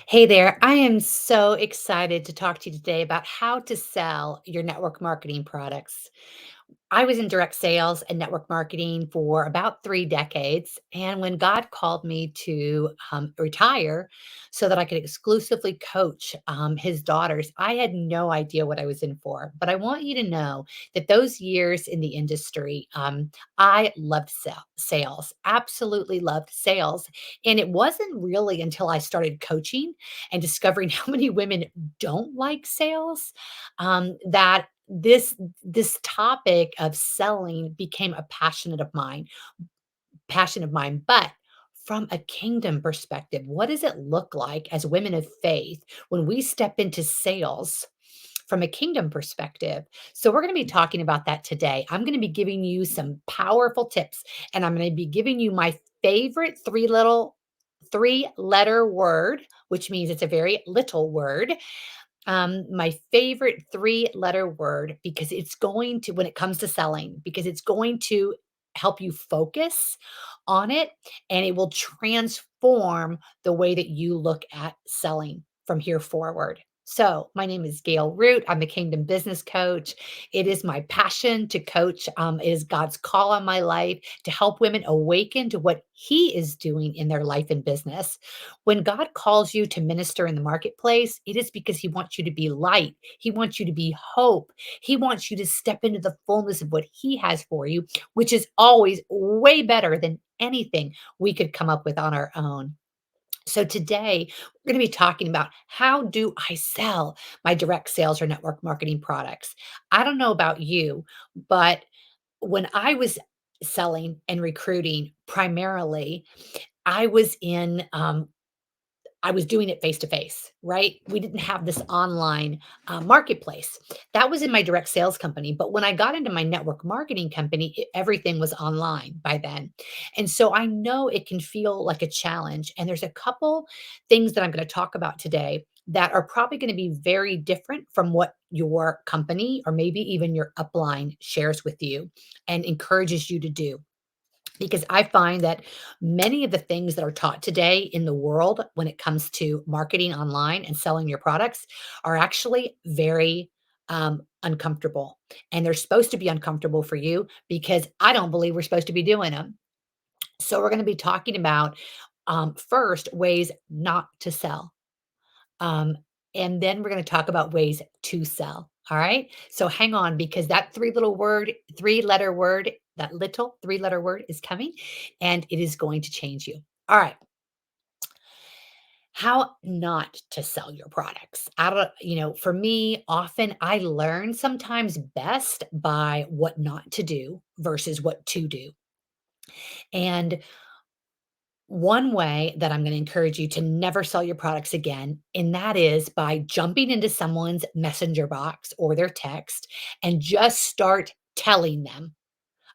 Hey there. I am so excited to talk to you today about how to sell your network marketing products. I was in direct sales and network marketing for about 3 decades. And when God called me to retire so that I could exclusively coach his daughters, I had no idea what I was in for. But I want you to know that those years in the industry, I loved sales, absolutely loved sales. And it wasn't really until I started coaching and discovering how many women don't like sales that this topic of selling became a passion of mine, but from a kingdom perspective, what does it look like as women of faith when we step into sales from a kingdom perspective? So we're going to be talking about that today. I'm going to be giving you some powerful tips, and I'm going to be giving you my favorite three letter word, which means it's a very little word, my favorite three-letter word because it's going to when it comes to selling, because it's going to help you focus on it, and it will transform the way that you look at selling from here forward. So, my name is Gail Root. I'm a Kingdom Business Coach. It is my passion to coach. It is God's call on my life to help women awaken to what He is doing in their life and business. When God calls you to minister in the marketplace, it is because He wants you to be light. He wants you to be hope. He wants you to step into the fullness of what He has for you, which is always way better than anything we could come up with on our own. So today we're going to be talking about how do I sell my direct sales or network marketing products. I don't know about you, but when I was selling and recruiting primarily, I was in I was doing it face to face, right? We didn't have this online marketplace. That was in my direct sales company. But when I got into my network marketing company, everything was online by then. And so I know it can feel like a challenge. And there's a couple things that I'm going to talk about today that are probably going to be very different from what your company or maybe even your upline shares with you and encourages you to do, because I find that many of the things that are taught today in the world when it comes to marketing online and selling your products are actually very uncomfortable. And they're supposed to be uncomfortable for you because I don't believe we're supposed to be doing them. So, we're going to be talking about first ways not to sell. Um, and then we're going to talk about ways to sell. All right. So hang on because that three-letter word, that little three-letter word is coming and it is going to change you. All right. How not to sell your products. I don't, for me, often I learn sometimes best by what not to do versus what to do. And one way that I'm going to encourage you to never sell your products again, and that is by jumping into someone's messenger box or their text and just start telling them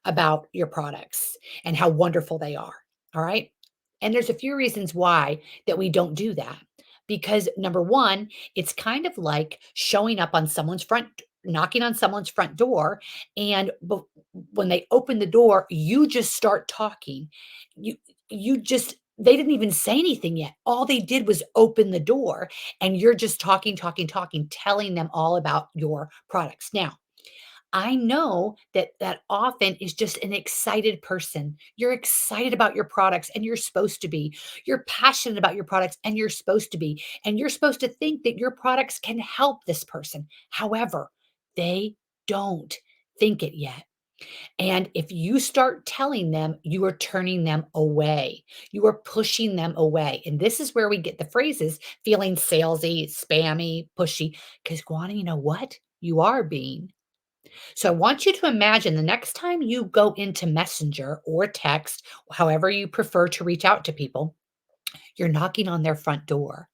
about your products and how wonderful they are. All right. And there's a few reasons why that we don't do that. Because number one, it's kind of like showing up on knocking on someone's front door. And when they open the door, you just start talking. You, they didn't even say anything yet. All they did was open the door and you're just talking, talking, talking, telling them all about your products. Now, I know that that often is just an excited person. You're excited about your products and you're supposed to be. You're passionate about your products and you're supposed to be. And you're supposed to think that your products can help this person. However, they don't think it yet. And if you start telling them, you are turning them away. You are pushing them away. And this is where we get the phrases feeling salesy, spammy, pushy. Because, Guana, you know what? You are being. So I want you to imagine the next time you go into Messenger or text, however you prefer to reach out to people, you're knocking on their front door.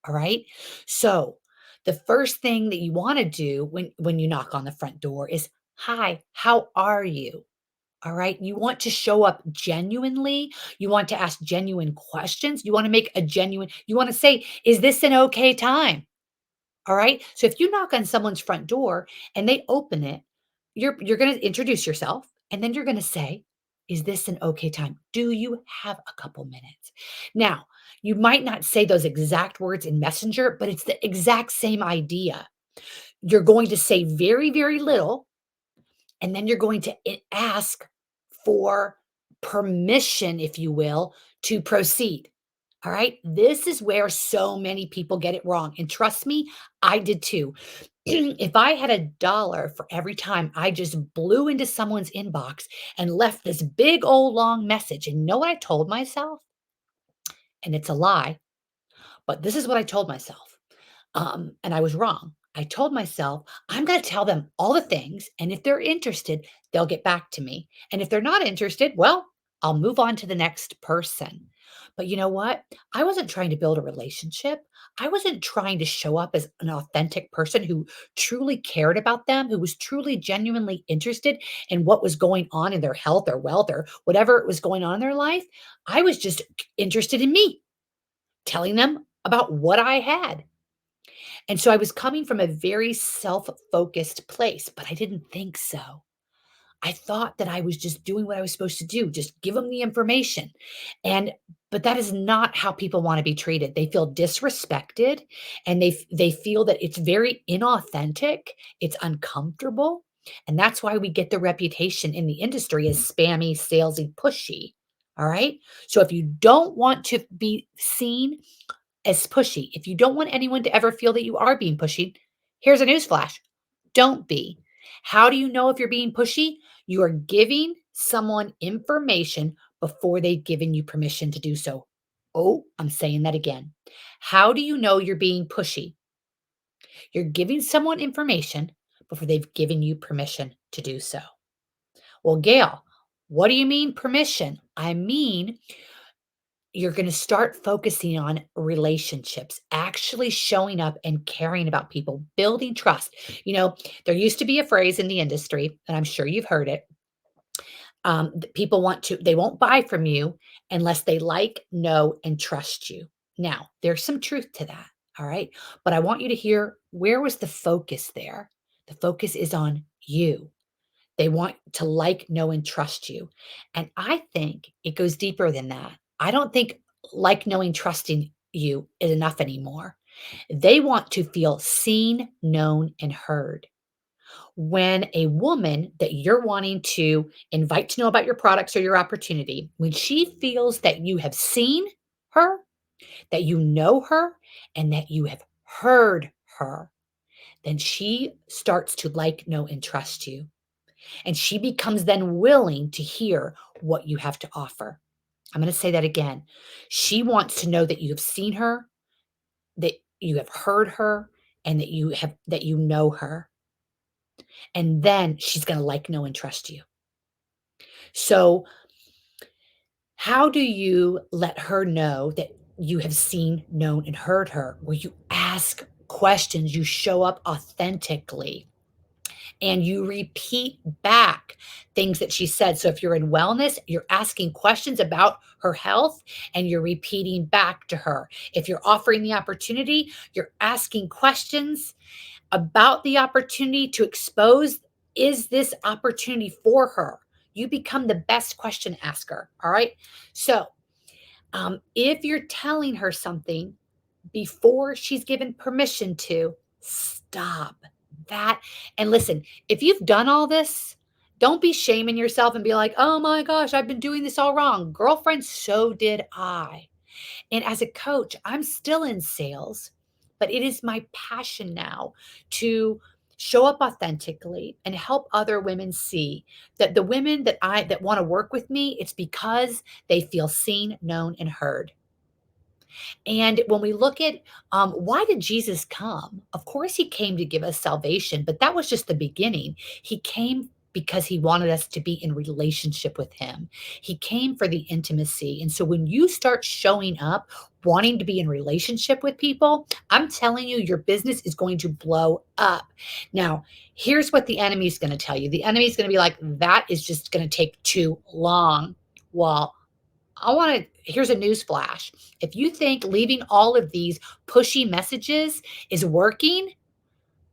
All right. So the first thing that you want to do when you knock on the front door is, "Hi, how are you?" All right. You want to show up genuinely. You want to ask genuine questions. You want to you want to say, "Is this an okay time?" All right. So if you knock on someone's front door and they open it, you're going to introduce yourself and then you're going to say, "Is this an okay time? Do you have a couple minutes?" Now, You might not say those exact words in Messenger, but it's the exact same idea. You're going to say very, very little, and then you're going to ask for permission, if you will, to proceed. All right. This is where so many people get it wrong. And trust me, I did too. If I had $1 for every time I just blew into someone's inbox and left this big old long message, and you know what I told myself? And it's a lie, but this is what I told myself. And I was wrong. I told myself, I'm going to tell them all the things. And if they're interested, they'll get back to me. And if they're not interested, well, I'll move on to the next person. But you know what? I wasn't trying to build a relationship. I wasn't trying to show up as an authentic person who truly cared about them, who was truly genuinely interested in what was going on in their health or wealth or whatever was going on in their life. I was just interested in me, telling them about what I had. And so I was coming from a very self-focused place, but I didn't think so. I thought that I was just doing what I was supposed to do, just give them the information. And but that is not how people want to be treated. They feel disrespected and they feel that it's very inauthentic, it's uncomfortable, and that's why we get the reputation in the industry as spammy, salesy, pushy. All right? So if you don't want to be seen as pushy. If you don't want anyone to ever feel that you are being pushy, here's a newsflash. Don't be. How do you know if you're being pushy? You are giving someone information before they've given you permission to do so. Oh, I'm saying that again. How do you know you're being pushy? You're giving someone information before they've given you permission to do so. Well, Gail, what do you mean permission? I mean, you're going to start focusing on relationships, actually showing up and caring about people, building trust. There used to be a phrase in the industry, and I'm sure you've heard it. People they won't buy from you unless they like, know, and trust you. Now, there's some truth to that. All right. But I want you to hear, where was the focus there? The focus is on you. They want to like, know, and trust you. And I think it goes deeper than that. I don't think like, knowing, trusting you is enough anymore. They want to feel seen, known, and heard. When a woman that you're wanting to invite to know about your products or your opportunity, when she feels that you have seen her, that you know her, and that you have heard her, then she starts to like, know, and trust you. And she becomes then willing to hear what you have to offer. I'm going to say that again. She wants to know that you have seen her, that you have heard her, and that you know her. And then she's going to like, know, and trust you. So, how do you let her know that you have seen, known, and heard her? Well, you ask questions, you show up authentically, and you repeat back things that she said. So if you're in wellness, you're asking questions about her health and you're repeating back to her. If you're offering the opportunity, you're asking questions about the opportunity to expose, is this opportunity for her? You become the best question asker. All right. So if you're telling her something before she's given permission to, stop that. And listen, if you've done all this, don't be shaming yourself and be like, oh my gosh, I've been doing this all wrong. Girlfriend, so did I. And as a coach, I'm still in sales, but it is my passion now to show up authentically and help other women see that the women that want to work with me, it's because they feel seen, known, and heard. And when we look at why did Jesus come? Of course, he came to give us salvation, but that was just the beginning. He came because he wanted us to be in relationship with him. He came for the intimacy. And so when you start showing up, wanting to be in relationship with people, I'm telling you, your business is going to blow up. Now, here's what the enemy is going to tell you. The enemy is going to be like, that is just going to take too long. Well, here's a news flash. If you think leaving all of these pushy messages is working,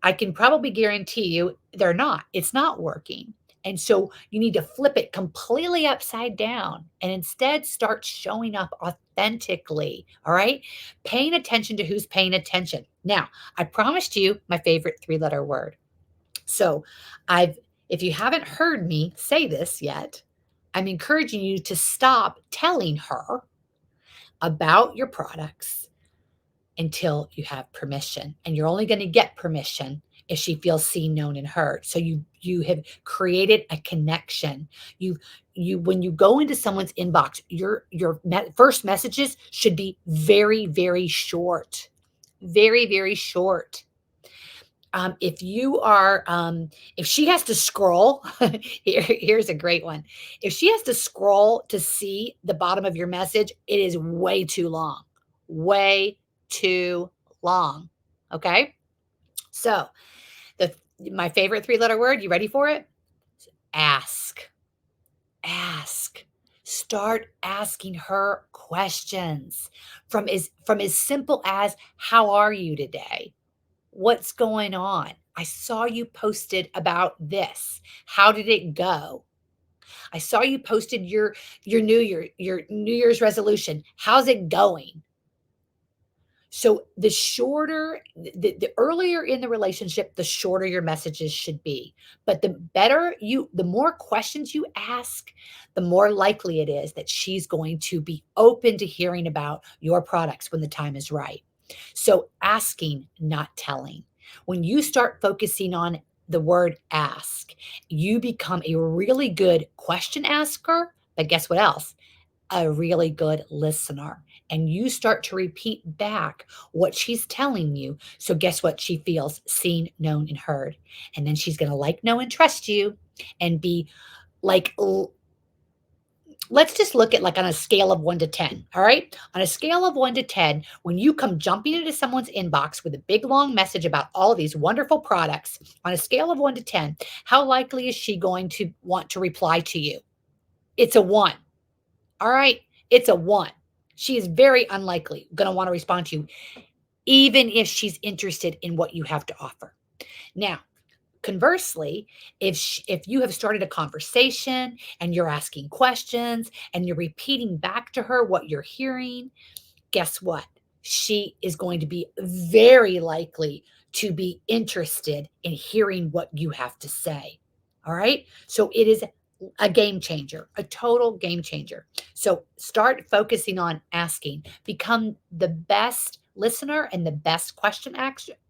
I can probably guarantee you they're not. It's not working. And so you need to flip it completely upside down and instead start showing up authentically. All right. Paying attention to who's paying attention. Now, I promised you my favorite three-letter word. So I've, if you haven't heard me say this yet, I'm encouraging you to stop telling her about your products until you have permission. And you're only going to get permission if she feels seen, known, and heard. So you have created a connection. You when you go into someone's inbox, first messages should be very, very short. Very, very short. If you are, if she has to scroll, here's a great one. If she has to scroll to see the bottom of your message, it is way too long. Way too long. Okay. So the my favorite three-letter word, you ready for it? Ask. Ask. Start asking her questions from as simple as how are you today? What's going on? I saw you posted about this. How did it go? I saw you posted your New Year's resolution. How's it going? So the earlier in the relationship, the shorter your messages should be. But the more questions you ask, the more likely it is that she's going to be open to hearing about your products when the time is right. So asking, not telling. When you start focusing on the word ask, you become a really good question asker. But guess what else? A really good listener. And you start to repeat back what she's telling you. So, guess what? She feels seen, known, and heard. And then she's going to like, know, and trust you and be like, let's just look at like on a scale of 1 to 10. All right. On a scale of 1 to 10, when you come jumping into someone's inbox with a big long message about all of these wonderful products, on a scale of 1 to 10, how likely is she going to want to reply to you? It's a 1. All right. It's a 1. She is very unlikely going to want to respond to you, even if she's interested in what you have to offer. Now, conversely, if you have started a conversation and you're asking questions and you're repeating back to her what you're hearing, guess what? She is going to be very likely to be interested in hearing what you have to say. All right. So it is a game changer, a total game changer. So start focusing on asking, become the best listener and the best question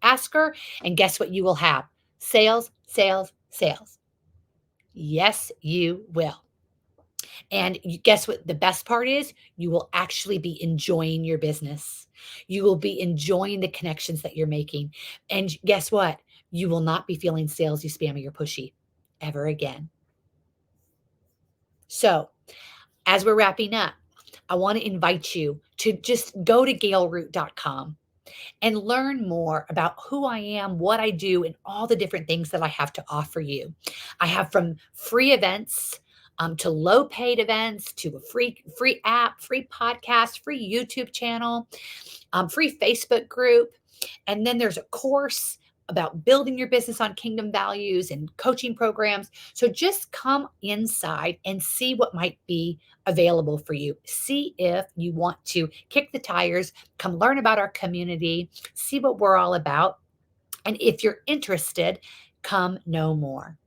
asker. And guess what you will have? Sales, sales, sales. Yes, you will. And guess what the best part is? You will actually be enjoying your business. You will be enjoying the connections that you're making. And guess what? You will not be feeling salesy, spammy, or pushy ever again. So, as we're wrapping up, I want to invite you to just go to gailroot.com and learn more about who I am, what I do, and all the different things that I have to offer you. I have from free events to low paid events to a free app, free podcast, free YouTube channel, free Facebook group. And then there's a course about building your business on kingdom values and coaching programs. So just come inside and see what might be available for you. See if you want to kick the tires, come learn about our community, see what we're all about. And if you're interested, come know more.